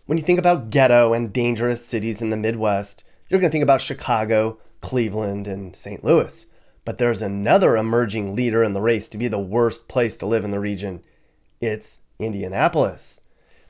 When you think about ghetto and dangerous cities in the Midwest, you're going to think about Chicago, Cleveland, and St. Louis. But there's another emerging leader in the race to be the worst place to live in the region. It's Indianapolis.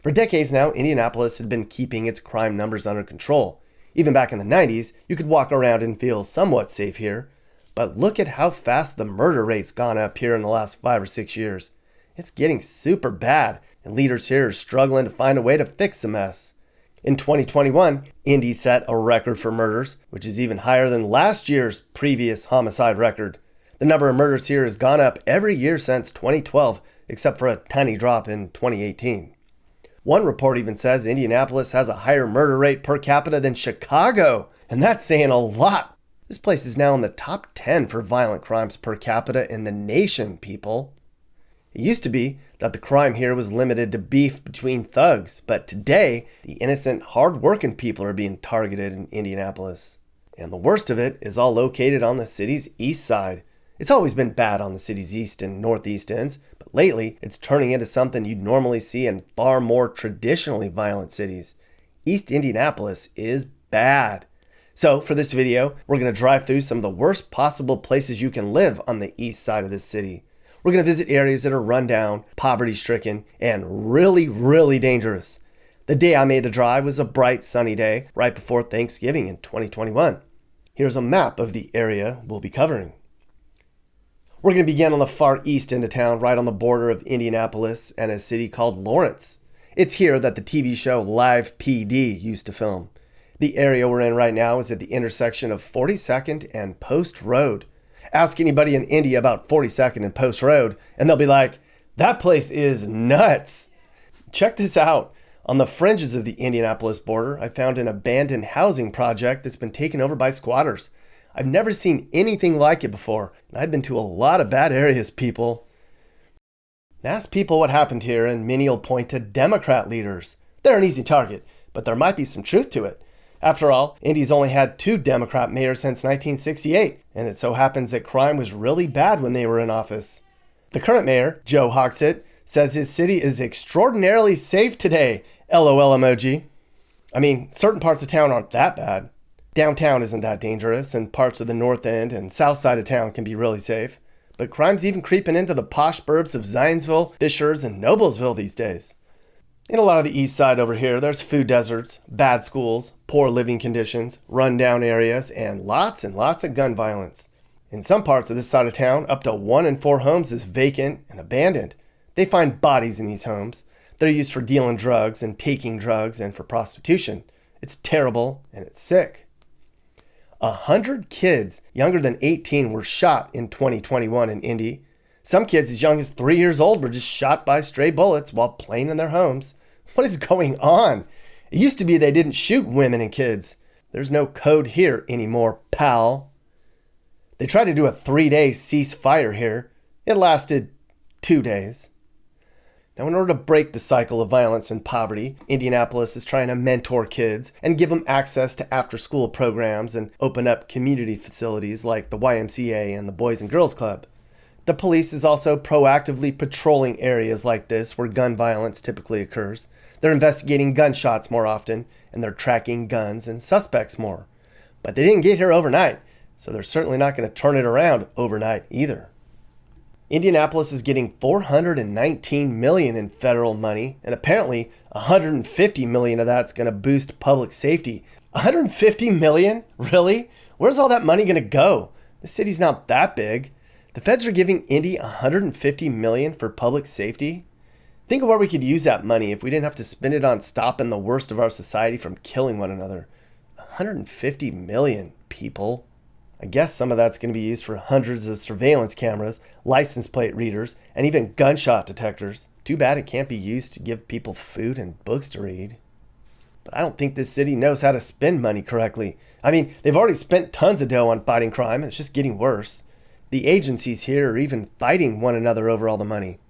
For decades now, Indianapolis had been keeping its crime numbers under control. Even back in the 90s, you could walk around and feel somewhat safe here. But look at how fast the murder rate's gone up here in the last 5 or 6 years. It's getting super bad, and leaders here are struggling to find a way to fix the mess. In 2021, Indy set a record for murders, which is even higher than last year's previous homicide record. The number of murders here has gone up every year since 2012, except for a tiny drop in 2018. One report even says Indianapolis has a higher murder rate per capita than Chicago, and that's saying a lot. This place is now in the top 10 for violent crimes per capita in the nation, people. It used to be that the crime here was limited to beef between thugs, but today, the innocent, hard-working people are being targeted in Indianapolis. And the worst of it is all located on the city's east side. It's always been bad on the city's east and northeast ends, but lately, it's turning into something you'd normally see in far more traditionally violent cities. East Indianapolis is bad. So, for this video, we're going to drive through some of the worst possible places you can live on the east side of this city. We're going to visit areas that are run down, poverty-stricken, and really, really dangerous. The day I made the drive was a bright, sunny day right before Thanksgiving in 2021. Here's a map of the area we'll be covering. We're going to begin on the far east end of town, right on the border of Indianapolis and a city called Lawrence. It's here that the TV show Live PD used to film. The area we're in right now is at the intersection of 42nd and Post Road. Ask anybody in Indy about 42nd and Post Road, and they'll be like, that place is nuts. Check this out. On the fringes of the Indianapolis border, I found an abandoned housing project that's been taken over by squatters. I've never seen anything like it before, and I've been to a lot of bad areas, people. Ask people what happened here, and many will point to Democrat leaders. They're an easy target, but there might be some truth to it. After all, Indy's only had 2 Democrat mayors since 1968, and it so happens that crime was really bad when they were in office. The current mayor, Joe Hogsett, says his city is extraordinarily safe today. LOL emoji. I mean, certain parts of town aren't that bad. Downtown isn't that dangerous, and parts of the north end and south side of town can be really safe. But crime's even creeping into the posh burbs of Zionsville, Fishers, and Noblesville these days. In a lot of the east side over here, there's food deserts, bad schools, poor living conditions, run-down areas, and lots of gun violence. In some parts of this side of town, up to 1 in 4 homes is vacant and abandoned. They find bodies in these homes. They're used for dealing drugs and taking drugs and for prostitution. It's terrible and it's sick. 100 kids younger than 18 were shot in 2021 in Indy. Some kids as young as 3 years old were just shot by stray bullets while playing in their homes. What is going on? It used to be they didn't shoot women and kids. There's no code here anymore, pal. They tried to do a 3-day ceasefire here. It lasted 2 days. Now, in order to break the cycle of violence and poverty, Indianapolis is trying to mentor kids and give them access to after-school programs and open up community facilities like the YMCA and the Boys and Girls Club. The police is also proactively patrolling areas like this where gun violence typically occurs. They're investigating gunshots more often, and they're tracking guns and suspects more. But they didn't get here overnight, so they're certainly not going to turn it around overnight either. Indianapolis is getting $419 million in federal money, and apparently $150 million of that's going to boost public safety. $150 million? Really? Where's all that money going to go? The city's not that big. The feds are giving Indy $150 million for public safety? Think of where we could use that money if we didn't have to spend it on stopping the worst of our society from killing one another. $150 million, people. I guess some of that's going to be used for hundreds of surveillance cameras, license plate readers, and even gunshot detectors. Too bad it can't be used to give people food and books to read. But I don't think this city knows how to spend money correctly. I mean, they've already spent tons of dough on fighting crime, and it's just getting worse. The agencies here are even fighting one another over all the money.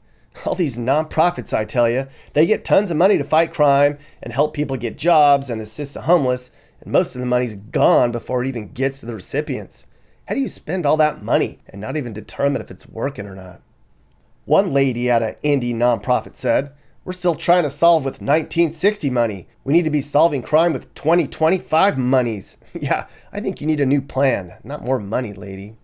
All these nonprofits, I tell you, they get tons of money to fight crime and help people get jobs and assist the homeless, and most of the money's gone before it even gets to the recipients. How do you spend all that money and not even determine if it's working or not? One lady at an Indy nonprofit said, We're still trying to solve with 1960 money. We need to be solving crime with 2025 monies. Yeah, I think you need a new plan, not more money, lady.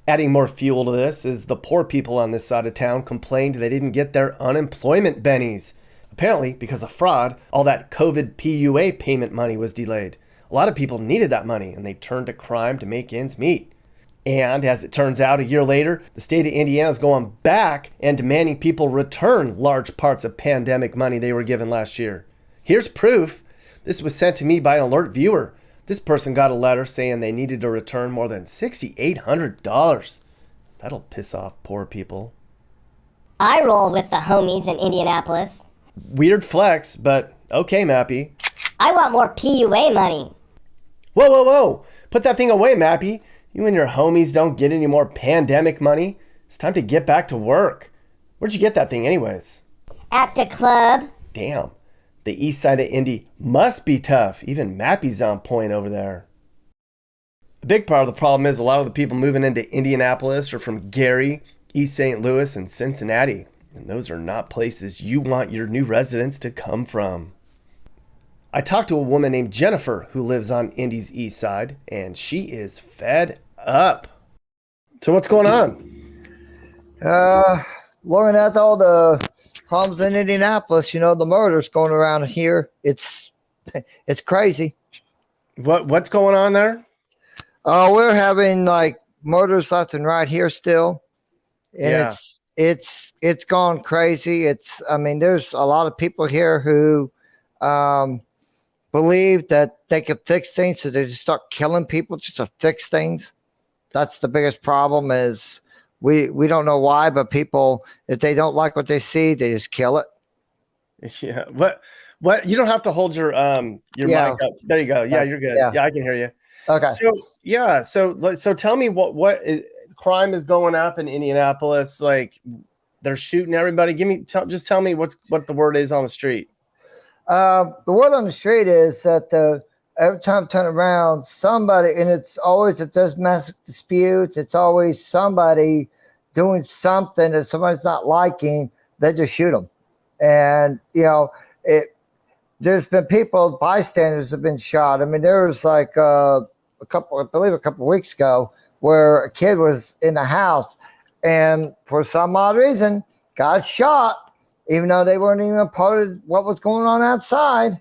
Adding more fuel to this is the poor people on this side of town complained they didn't get their unemployment bennies. Apparently, because of fraud, all that COVID PUA payment money was delayed. A lot of people needed that money and they turned to crime to make ends meet. And as it turns out, a year later, the state of Indiana is going back and demanding people return large parts of pandemic money they were given last year. Here's proof. This was sent to me by an alert viewer. This person got a letter saying they needed to return more than $6,800. That'll piss off poor people. I roll with the homies in Indianapolis. Weird flex, but okay, Mappy. I want more PUA money. Whoa, whoa, whoa. Put that thing away, Mappy. You and your homies don't get any more pandemic money. It's time to get back to work. Where'd you get that thing anyways? At the club. Damn. The east side of Indy must be tough. Even Mappy's on point over there. A big part of the problem is a lot of the people moving into Indianapolis are from Gary, East St. Louis, and Cincinnati. And those are not places you want your new residents to come from. I talked to a woman named Jennifer who lives on Indy's east side, and she is fed up. So what's going on? Looking at all the problems in Indianapolis, the murders going around here, it's crazy. What's going on there? We're having like murders left and right here still, and it's gone crazy. There's a lot of people here who believe that they can fix things, so they just start killing people just to fix things. That's the biggest problem. Is we don't know why, but people, if they don't like what they see, they just kill it. Yeah. What? You don't have to hold your mic up. There you go. Yeah, you're good. Yeah, I can hear you. Okay. So tell me what crime is going up in Indianapolis? Like they're shooting everybody. Just tell me what the word is on the street. The word on the street is that every time I turn around, somebody, and it's always at those domestic disputes, it's always somebody doing something that somebody's not liking, they just shoot them. And, there's been people, bystanders have been shot. I mean, there was like a couple of weeks ago where a kid was in the house and for some odd reason got shot, even though they weren't even a part of what was going on outside.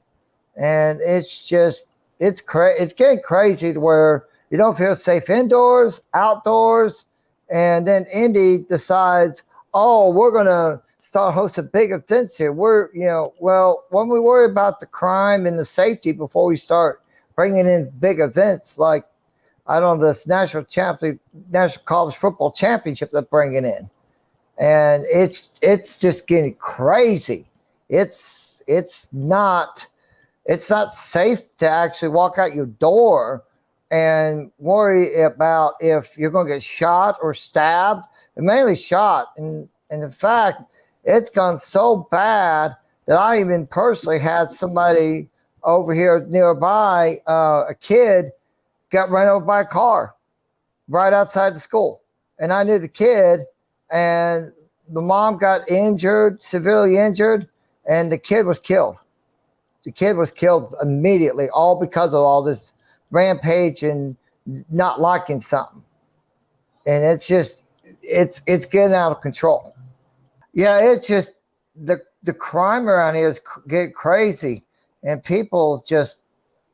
And it's getting crazy to where you don't feel safe indoors, outdoors. And then Indy decides, we're going to start hosting big events here. When we worry about the crime and the safety before we start bringing in big events, like, I don't know, this National College Football Championship they're bringing in. And it's just getting crazy. It's not safe to actually walk out your door and worry about if you're going to get shot or stabbed, and mainly shot. And in fact, it's gone so bad that I even personally had somebody over here nearby, a kid got run over by a car right outside the school. And I knew the kid, and the mom got injured, severely injured, and the kid was killed. The kid was killed immediately, all because of all this rampage and not liking something. And it's getting out of control. Yeah, it's just the crime around here is getting crazy, and people just,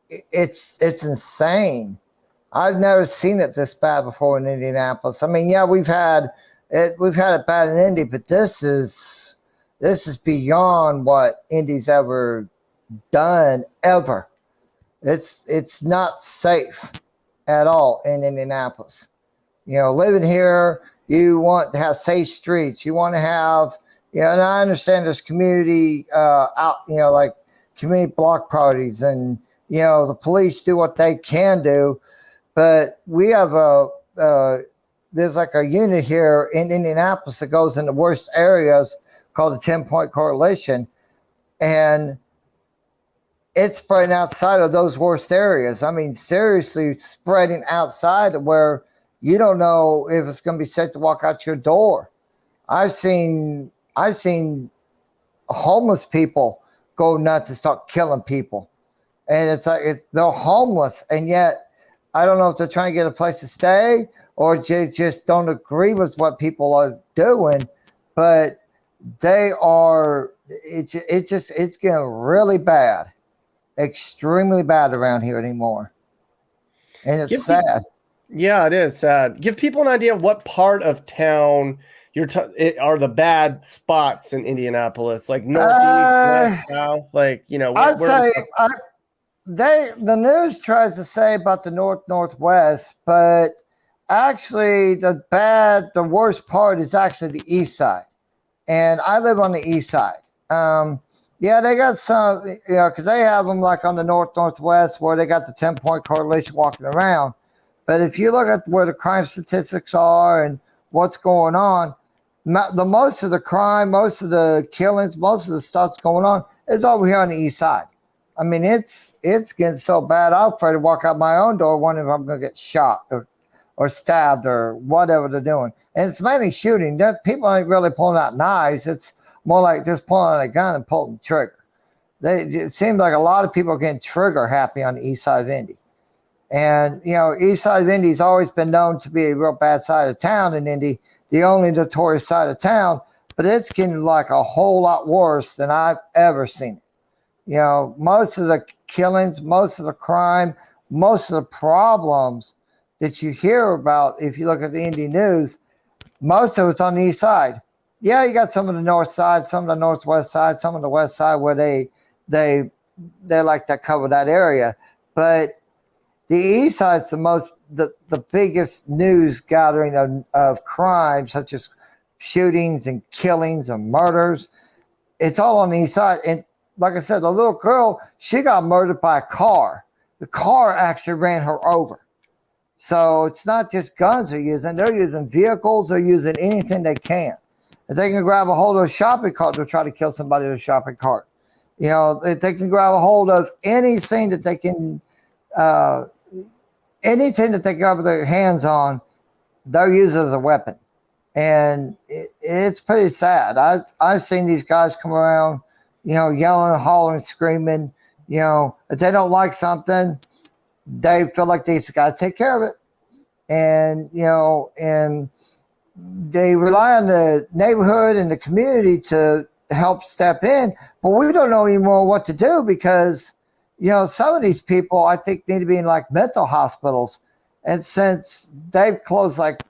it's insane. I've never seen it this bad before in Indianapolis. I mean, yeah, we've had it bad in Indy, but this is beyond what Indy's ever done ever. It's not safe at all in Indianapolis. Living here, you want to have safe streets. You want to have, and I understand there's community like community block parties, and the police do what they can do, but we have there's like a unit here in Indianapolis that goes in the worst areas called the 10-point coalition, and it's spreading outside of those worst areas. I mean, seriously spreading outside of where you don't know if it's going to be safe to walk out your door. I've seen homeless people go nuts and start killing people. And it's like they're homeless, and yet I don't know if they're trying to get a place to stay or they just don't agree with what people are doing, but they are. It's getting really bad, extremely bad around here anymore, and it's sad. Yeah, it is sad. Give people an idea of what part of town are the bad spots in Indianapolis, like northeast, west, south, like I'd say the news tries to say about the northwest, but actually the worst part is actually the east side, and I live on the east side. Yeah, they got some, because they have them like on the northwest where they got the 10-point correlation walking around. But if you look at where the crime statistics are and what's going on, the most of the crime, most of the killings, most of the stuff's going on is over here on the east side. I mean, it's getting so bad. I'm afraid to walk out my own door wondering if I'm going to get shot or stabbed or whatever they're doing. And it's mainly shooting. People ain't really pulling out knives. It's more like just pulling out a gun and pulling the trigger. It seems like a lot of people are getting trigger happy on the east side of Indy. And, east side of Indy's always been known to be a real bad side of town in Indy, the only notorious side of town, but it's getting like a whole lot worse than I've ever seen it. Most of the killings, most of the crime, most of the problems that you hear about, if you look at the Indy news, most of it's on the east side. Yeah, you got some of the north side, some of the northwest side, some of the west side where they like to cover that area. But the east side's the biggest news gathering of crime, such as shootings and killings and murders. It's all on the east side. And like I said, the little girl, she got murdered by a car. The car actually ran her over. So it's not just guns they're using vehicles, they're using anything they can. If they can grab a hold of a shopping cart, they'll try to kill somebody with a shopping cart. If they can grab a hold of anything that they can grab their hands on, they'll use it as a weapon. And it's pretty sad. I've seen these guys come around, yelling and hollering, screaming. If they don't like something, they feel like they just got to take care of it. And, and they rely on the neighborhood and the community to help step in. But we don't know anymore what to do because, some of these people, I think, need to be in like mental hospitals. And since they've closed like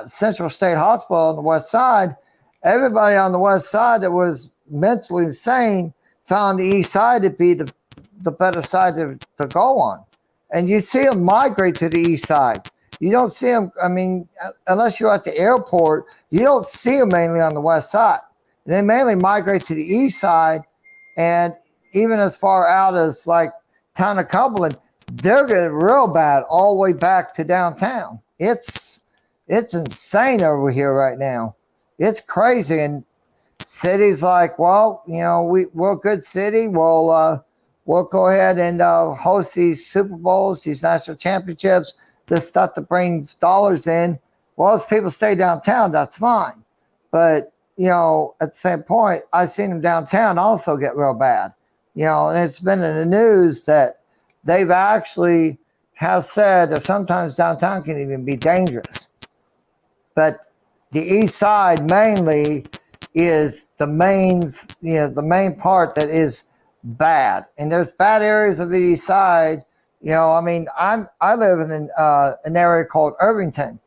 Central State Hospital on the west side, everybody on the west side that was mentally insane found the east side to be the better side to go on. And you see them migrate to the east side. You don't see them, unless you're at the airport, you don't see them mainly on the west side. They mainly migrate to the east side, and even as far out as like town of Cumberland, they're getting real bad all the way back to downtown. It's insane over here right now. It's crazy. And cities like, well, we're a good city. We'll go ahead and host these Super Bowls, these national championships, this stuff that brings dollars in. Well, as people stay downtown, that's fine. But, at the same point, I've seen them downtown also get real bad. And it's been in the news that they've actually have said that sometimes downtown can even be dangerous. But the east side mainly is the main part that is bad. And there's bad areas of the east side. I live in an area called Irvington,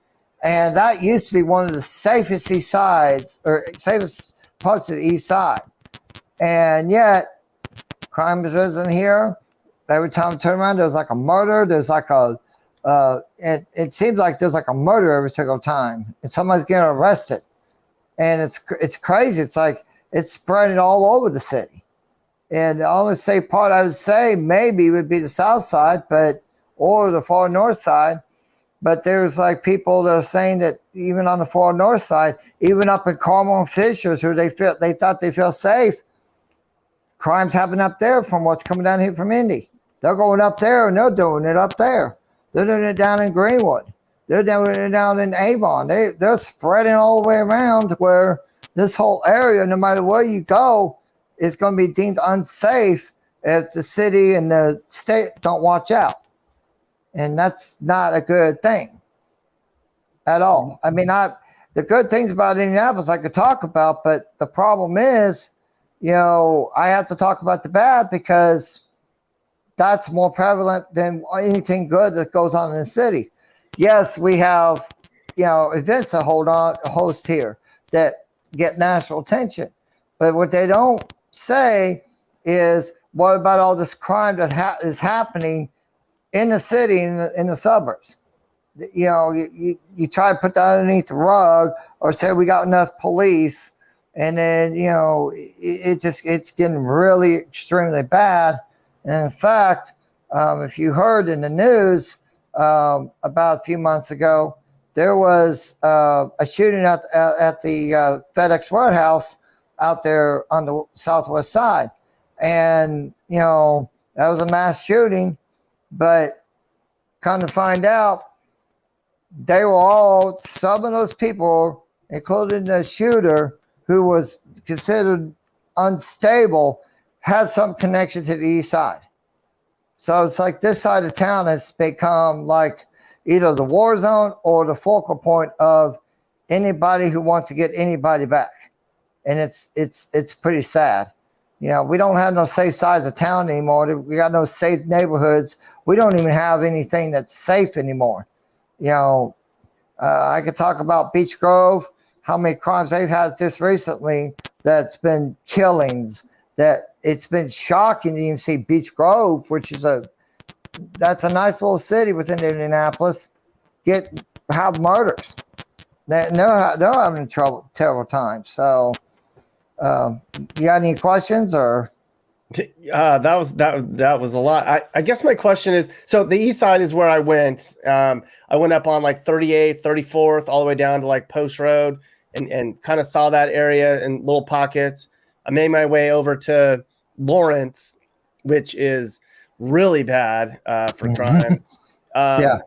and that used to be one of the safest east sides or safest parts of the east side. And yet, crime has risen here. Every time I turn around, there's like a murder. There's like it seems like there's like a murder every single time, and somebody's getting arrested. And it's crazy. It's like it's spreading all over the city. And the only safe part I would say maybe would be the south side, or the far north side. But there's like people that are saying that even on the far north side, even up in Carmel and Fishers, where they thought they feel safe, crimes happen up there from what's coming down here from Indy. They're going up there and they're doing it up there. They're doing it down in Greenwood. They're doing it down in Avon. They're spreading all the way around where this whole area, no matter where you go, is going to be deemed unsafe if the city and the state don't watch out. And that's not a good thing at all. I mean, the good things about Indianapolis I could talk about, but the problem is, I have to talk about the bad because that's more prevalent than anything good that goes on in the city. Yes, we have, events that host here that get national attention. But what they don't say is, what about all this crime that is happening in the city, in the suburbs? You try to put that underneath the rug or say we got enough police, and then, it's getting really extremely bad. And in fact, if you heard in the news about a few months ago, there was a shooting at the FedEx warehouse out there on the southwest side. And, that was a mass shooting, but come to find out, they were all, some of those people, including the shooter, who was considered unstable, had some connection to the east side. So it's like this side of town has become like either the war zone or the focal point of anybody who wants to get anybody back. And it's pretty sad. We don't have no safe sides of town anymore. We got no safe neighborhoods. We don't even have anything that's safe anymore. I could talk about Beech Grove, how many crimes they've had just recently that's been killings, that it's been shocking to even see Beech Grove, which is that's a nice little city within Indianapolis, have murders. They're having terrible times. So, you got any questions or? That was a lot. I guess my question is, so the east side is where I went. I went up on like 38th, 34th, all the way down to like Post Road, and kind of saw that area in little pockets. I made my way over to Lawrence, which is really bad for crime. Yeah.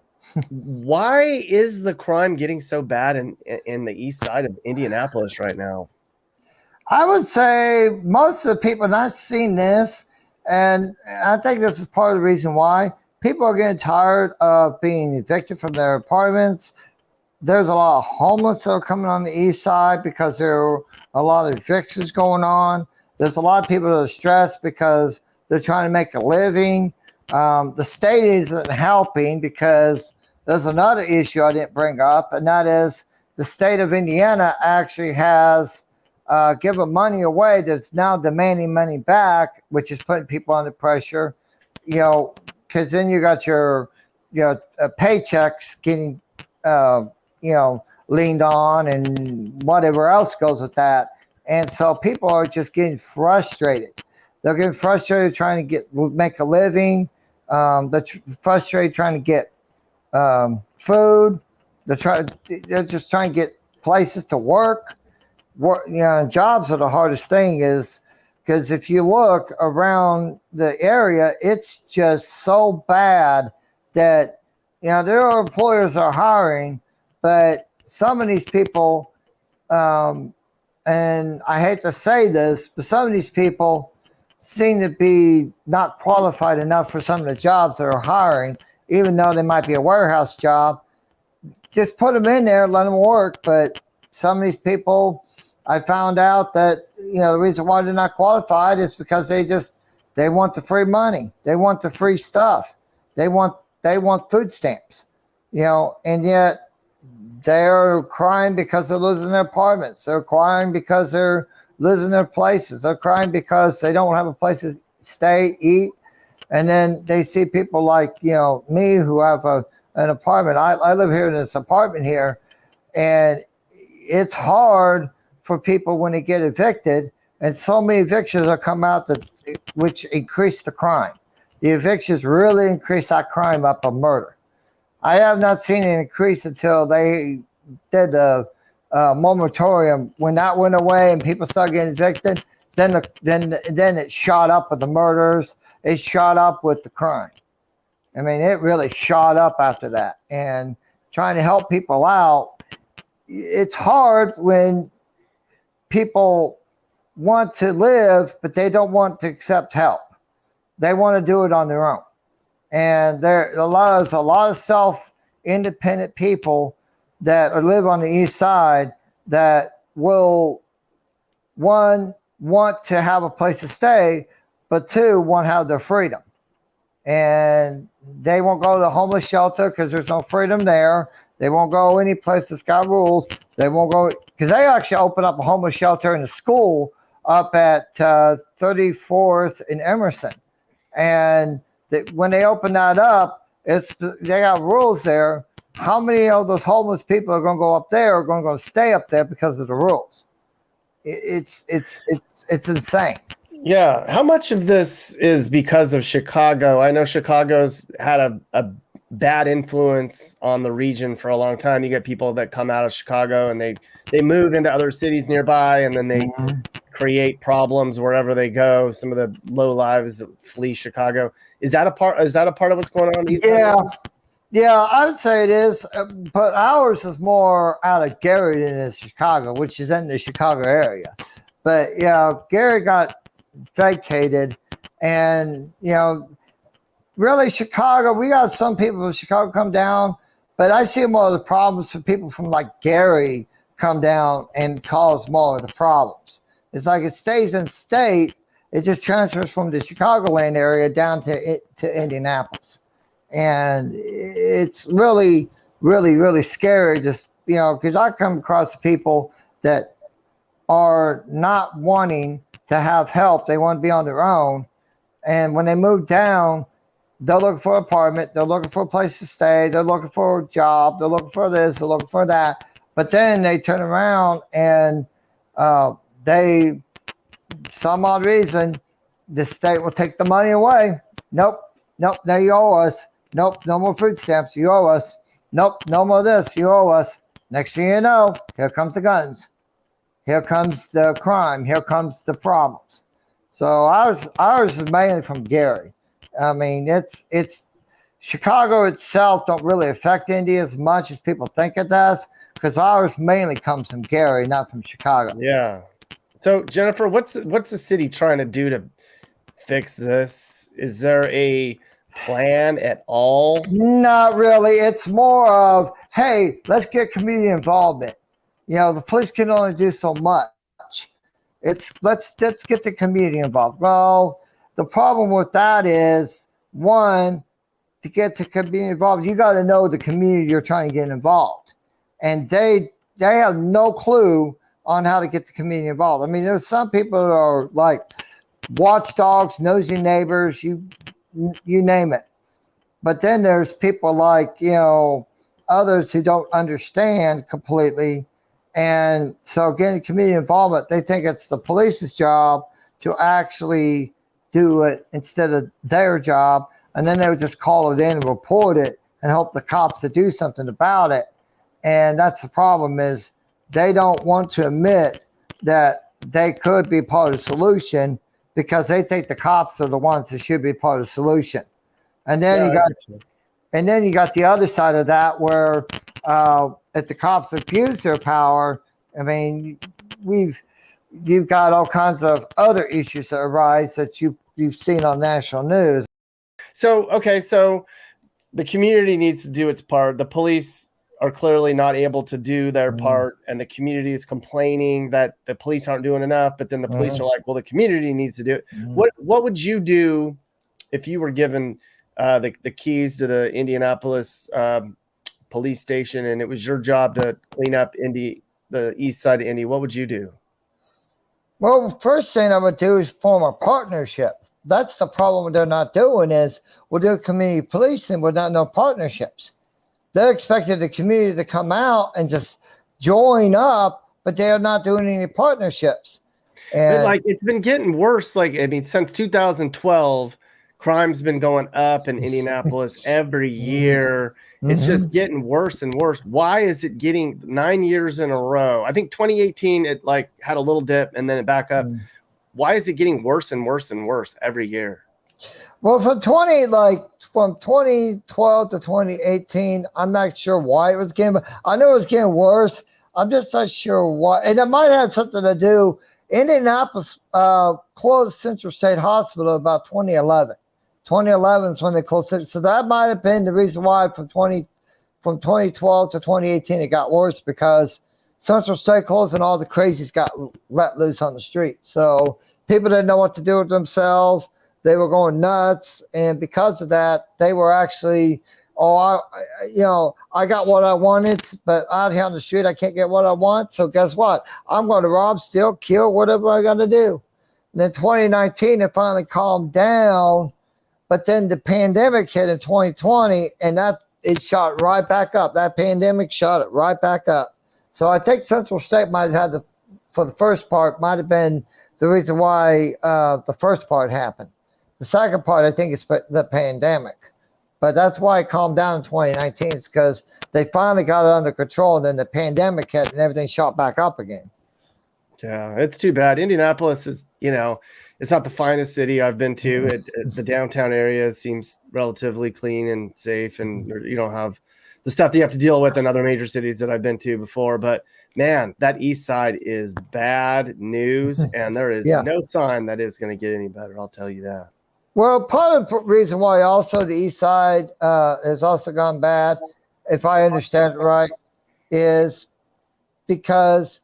Why is the crime getting so bad in the east side of Indianapolis right now? I would say most of the people not seen this, and I think this is part of the reason why people are getting tired of being evicted from their apartments. There's a lot of homeless that are coming on the east side because there are a lot of evictions going on. There's a lot of people that are stressed because they're trying to make a living. The state isn't helping because there's another issue I didn't bring up, and that is the state of Indiana actually has given money away that's now demanding money back, which is putting people under pressure, because then you got your paychecks getting, leaned on and whatever else goes with that. And so people are just getting frustrated. They're getting frustrated trying to make a living. They're frustrated trying to get food. They're just trying to get places to work. Jobs are the hardest thing, is because if you look around the area, it's just so bad that there are employers that are hiring, but some of these people, and I hate to say this, but some of these people seem to be not qualified enough for some of the jobs that are hiring, even though they might be a warehouse job. Just put them in there, let them work. But some of these people, I found out that the reason why they're not qualified is because they want the free money, they want the free stuff, they want food stamps, and yet they're crying because they're losing their apartments, they're crying because they're losing their places, they're crying because they don't have a place to stay, eat, and then they see people like me who have an apartment. I live here in this apartment here, and it's hard for people when they get evicted, and so many evictions are come out which increase the crime. The evictions really increase that crime up of murder. I have not seen an increase until they did the moratorium. When that went away and people started getting evicted, then it shot up with the murders. It shot up with the crime. I mean, it really shot up after that. And trying to help people out, it's hard when people want to live, but they don't want to accept help. They want to do it on their own. And there's a lot of self-independent people that live on the east side that will, one, want to have a place to stay, but two, want to have their freedom. And they won't go to the homeless shelter because there's no freedom there. They won't go any place that's got rules. They won't go, because they actually opened up a homeless shelter in a school up at 34th in Emerson. And when they open that up, they got rules there. How many of those homeless people are going to go up there or going to stay up there because of the rules? It's insane. Yeah. How much of this is because of Chicago? I know Chicago's had a bad influence on the region for a long time. You get people that come out of Chicago and they move into other cities nearby, and then they create problems wherever they go. Some of the low lives flee Chicago. Is that a part of what's going on? Yeah, I would say it is, but ours is more out of Gary than it is Chicago, which is in the Chicago area. But yeah, Gary got vacated, and really Chicago, we got some people from Chicago come down, but I see more of the problems for people from like Gary come down and cause more of the problems. It's like it stays in state, it just transfers from the Chicagoland area down to Indianapolis. And it's really, really, really scary, just, because I come across the people that are not wanting to have help. They want to be on their own. And when they move down, they're looking for an apartment. They're looking for a place to stay. They're looking for a job. They're looking for this. They're looking for that. But then they turn around and some odd reason, the state will take the money away. Nope, now you owe us. Nope, no more food stamps, you owe us. Nope, no more this, you owe us. Next thing you know, here comes the guns. Here comes the crime. Here comes the problems. So ours is mainly from Gary. I mean, it's Chicago itself don't really affect Indy as much as people think it does, because ours mainly comes from Gary, not from Chicago. Yeah. So Jennifer, what's the city trying to do to fix this? Is there a plan at all? Not really. It's more of, hey, let's get community involvement. The police can only do so much. It's let's get the community involved. Well, the problem with that is, one, to get the community involved, you got to know the community you're trying to get involved, and they have no clue on how to get the community involved. I mean, there's some people that are like watchdogs, nosy neighbors, you name it. But then there's people like, others who don't understand completely. And so getting community involvement, they think it's the police's job to actually do it instead of their job. And then they would just call it in and report it and hope the cops to do something about it. And that's the problem, is they don't want to admit that they could be part of the solution, because they think the cops are the ones that should be part of the solution. And then you got the other side of that, where if the cops abuse their power, I mean, you've got all kinds of other issues that arise that you've seen on national news. So the community needs to do its part. The police are clearly not able to do their part, and the community is complaining that the police aren't doing enough. But then the police are like, well, the community needs to do it. What would you do if you were given the keys to the Indianapolis police station, and it was your job to clean up the east side of Indy? What would you do? Well, first thing I would do is form a partnership. That's the problem they're not doing, is we'll do community policing without no partnerships. They're expecting the community to come out and just join up, but they're not doing any partnerships. And but it's been getting worse. Since 2012, crime's been going up in Indianapolis every year. It's just getting worse and worse. Why is it getting 9 years in a row? I think 2018, it had a little dip and then it back up. Why is it getting worse and worse and worse every year? Well, from 2012 to 2018, I'm not sure why it was getting. I know it was getting worse. I'm just not sure why, and it might have something to do Indianapolis closed Central State Hospital about 2011. 2011 is when they closed it. So that might have been the reason why from 2012 to 2018 it got worse, because Central State closed and all the crazies got let loose on the street. So people didn't know what to do with themselves. They were going nuts, and because of that, they were actually, I got what I wanted, but out here on the street, I can't get what I want. So guess what? I'm going to rob, steal, kill, whatever I got to do. And then 2019, it finally calmed down, but then the pandemic hit in 2020, and it shot right back up. That pandemic shot it right back up. So I think Central State might have had for the first part, might have been the reason why the first part happened. The second part, I think, is the pandemic. But that's why it calmed down in 2019, is because they finally got it under control, and then the pandemic hit and everything shot back up again. Yeah, it's too bad. Indianapolis is, it's not the finest city I've been to. The downtown area seems relatively clean and safe, and you don't have the stuff that you have to deal with in other major cities that I've been to before. But man, that east side is bad news, and there is no sign that it's going to get any better. I'll tell you that. Well, part of the reason why also the east side has also gone bad, if I understand it right, is because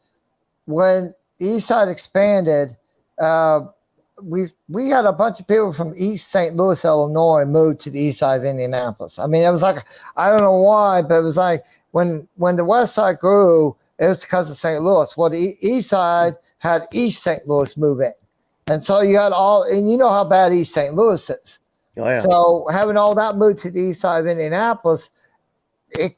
when the east side expanded, we had a bunch of people from East St. Louis, Illinois, moved to the east side of Indianapolis. I mean, it was like, I don't know why, but it was like when the west side grew, it was because of St. Louis. Well, the east side had East St. Louis move in. And so you had and you know how bad East St. Louis is. Oh, yeah. So having all that moved to the east side of Indianapolis, it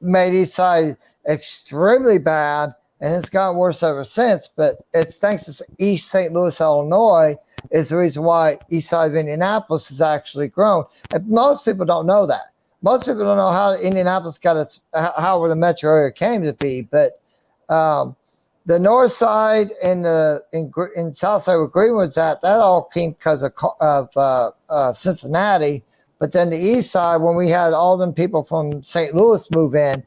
made east side extremely bad, and it's gotten worse ever since. But it's thanks to East St. Louis, Illinois, is the reason why east side of Indianapolis has actually grown. And most people don't know that. Most people don't know how Indianapolis got how the metro area came to be. But the north side and in south side where Greenwood's at, that all came because of Cincinnati. But then the east side, when we had all them people from St. Louis move in,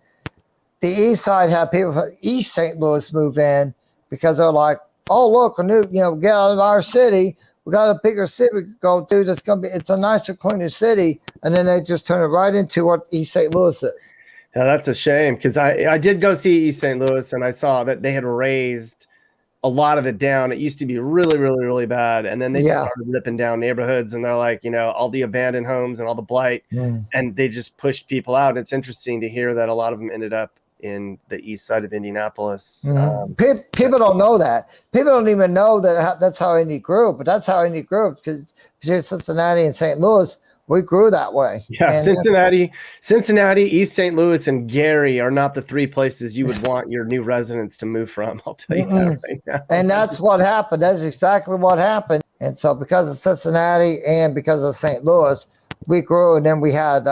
the east side had people from East St. Louis move in because they're like, oh, look, get out of our city. We got a bigger city we could go to. It's a nicer, cleaner city. And then they just turn it right into what East St. Louis is. Yeah, that's a shame, because I did go see East St. Louis, and I saw that they had raised a lot of it down. It used to be really, really, really bad, and then they just started ripping down neighborhoods, and they're like, all the abandoned homes and all the blight, and they just pushed people out. It's interesting to hear that a lot of them ended up in the east side of Indianapolis. People don't know that. People don't even know that that's how Indy grew, but that's how Indy grew, because Cincinnati and St. Louis, we grew that way. Yeah, and Cincinnati, East St. Louis, and Gary are not the three places you would want your new residents to move from. I'll tell you that right now. And that's what happened. That's exactly what happened. And so because of Cincinnati and because of St. Louis, we grew. And then we had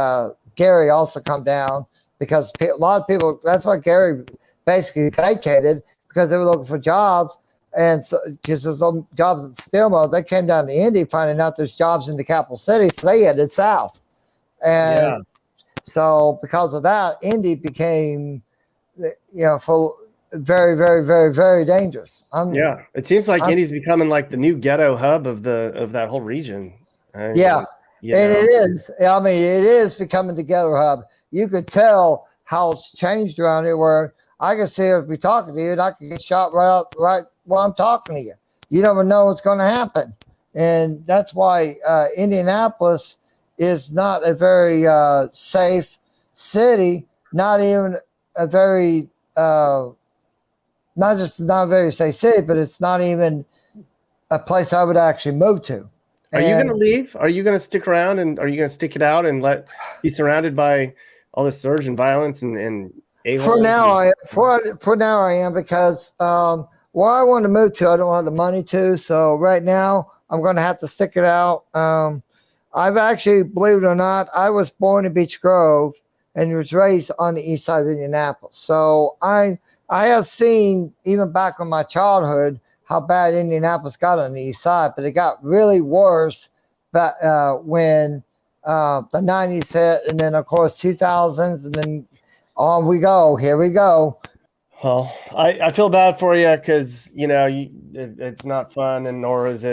Gary also come down, because a lot of people, that's why Gary basically vacated, because they were looking for jobs. And so, because there's some jobs at the steel mill, they came down to Indy finding out there's jobs in the capital city, so they headed south. And so because of that, Indy became, for very, very, very, very dangerous. It seems like Indy's becoming like the new ghetto hub of that whole region. And it is. I mean, it is becoming the ghetto hub. You could tell how it's changed around here, where I can sit here and be talking to you, and I can get shot right while I'm talking to you. You never know what's going to happen. And that's why Indianapolis is not a very safe city, not even a very, not a very safe city, but it's not even a place I would actually move to. Are you going to leave? Are you going to stick around, and are you going to stick it out and be surrounded by all this surge and violence and For now, I am, because where I want to move to, I don't have the money to. So right now, I'm going to have to stick it out. I've actually, believe it or not, I was born in Beech Grove and was raised on the east side of Indianapolis. So I have seen, even back in my childhood, how bad Indianapolis got on the east side, but it got really worse when the 90s hit, and then of course 2000s, and then on we go. Here we go. Well, I feel bad for you because, it's not fun, and nor is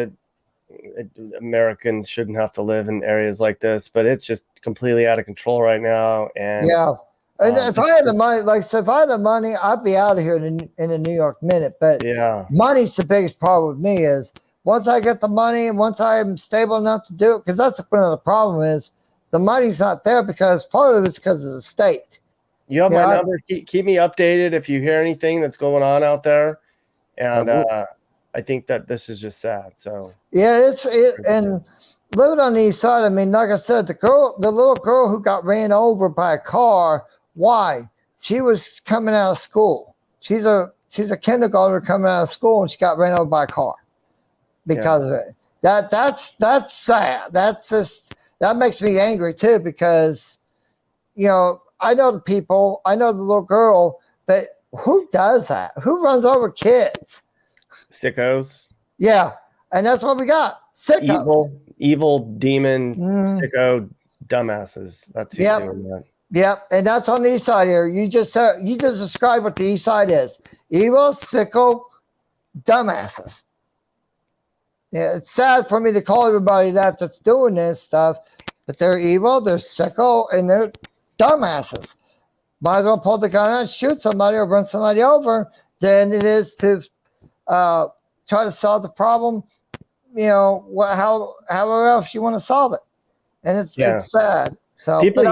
Americans shouldn't have to live in areas like this, but it's just completely out of control right now. And Yeah. And if I it's had the just, money, like, so if I had the money, I'd be out of here in a New York minute. But yeah, money's the biggest problem with me is once I get the money and once I'm stable enough to do it, because that's one of the problem is the money's not there because part of it's because of the state. you have Yeah, my number. Keep me updated if you hear anything that's going on out there. And I think that this is just sad. So yeah, and living on the east side. I mean, like I said, the little girl who got ran over by a car. Why? She was coming out of school. She's a kindergartner coming out of school, and she got ran over by a car because of it. That's sad. That makes me angry too because I know the people, I know the little girl, but who does that? Who runs over kids? sickos. Yeah, and that's what we got. Sickos. Evil demon sicko dumbasses. That's who's doing that. Yep, and that's on the east side here. You just described what the east side is. Evil, sicko, dumbasses. Yeah, it's sad for me to call everybody that's doing this stuff, but they're evil, they're sicko, and they're dumbasses. Might as well pull the gun out and shoot somebody or run somebody over than it is to try to solve the problem, however else you want to solve it. And it's sad. So people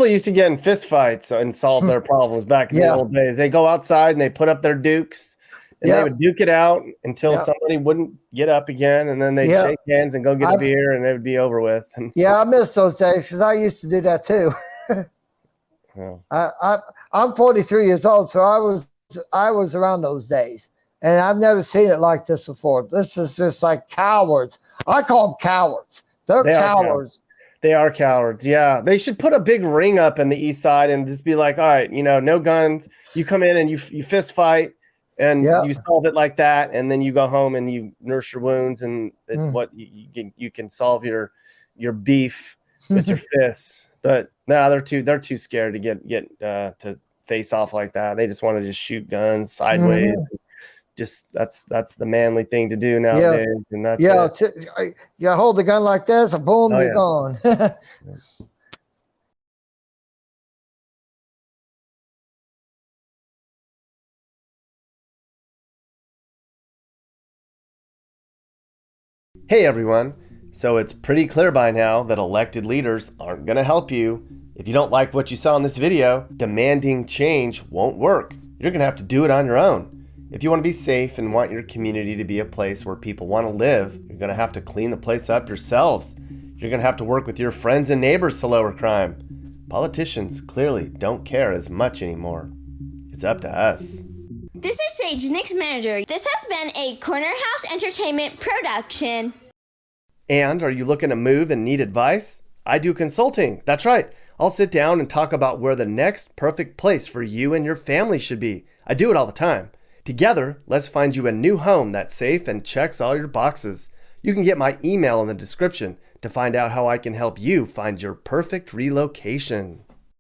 used to get in fist fights and solve their problems back in the old days. They go outside and they put up their dukes and they would duke it out until somebody wouldn't get up again, and then they'd shake hands and go get a beer, and it would be over with. Yeah, I miss those days because I used to do that too. I'm 43 years old, so I was around those days, and I've never seen it like this before. This is just like cowards. I call them cowards. They're cowards. They are cowards. Yeah. They should put a big ring up in the east side and just be like, all right, no guns. You come in and you fist fight and you solve it like that. And then you go home and you nurse your wounds and what you can solve your beef with your fists. But no, they're too scared to get to face off like that. They just want to just shoot guns sideways. Just that's the manly thing to do nowadays, and that's you hold the gun like this, and boom, you're gone. Hey everyone, so it's pretty clear by now that elected leaders aren't going to help you. If you don't like what you saw in this video, demanding change won't work. You're going to have to do it on your own. If you want to be safe and want your community to be a place where people want to live, you're going to have to clean the place up yourselves. You're going to have to work with your friends and neighbors to lower crime. Politicians clearly don't care as much anymore. It's up to us. This is Sage, Nick's manager. This has been a Corner House Entertainment production. And are you looking to move and need advice? I do consulting. That's right. I'll sit down and talk about where the next perfect place for you and your family should be. I do it all the time. Together, let's find you a new home that's safe and checks all your boxes. You can get my email in the description to find out how I can help you find your perfect relocation.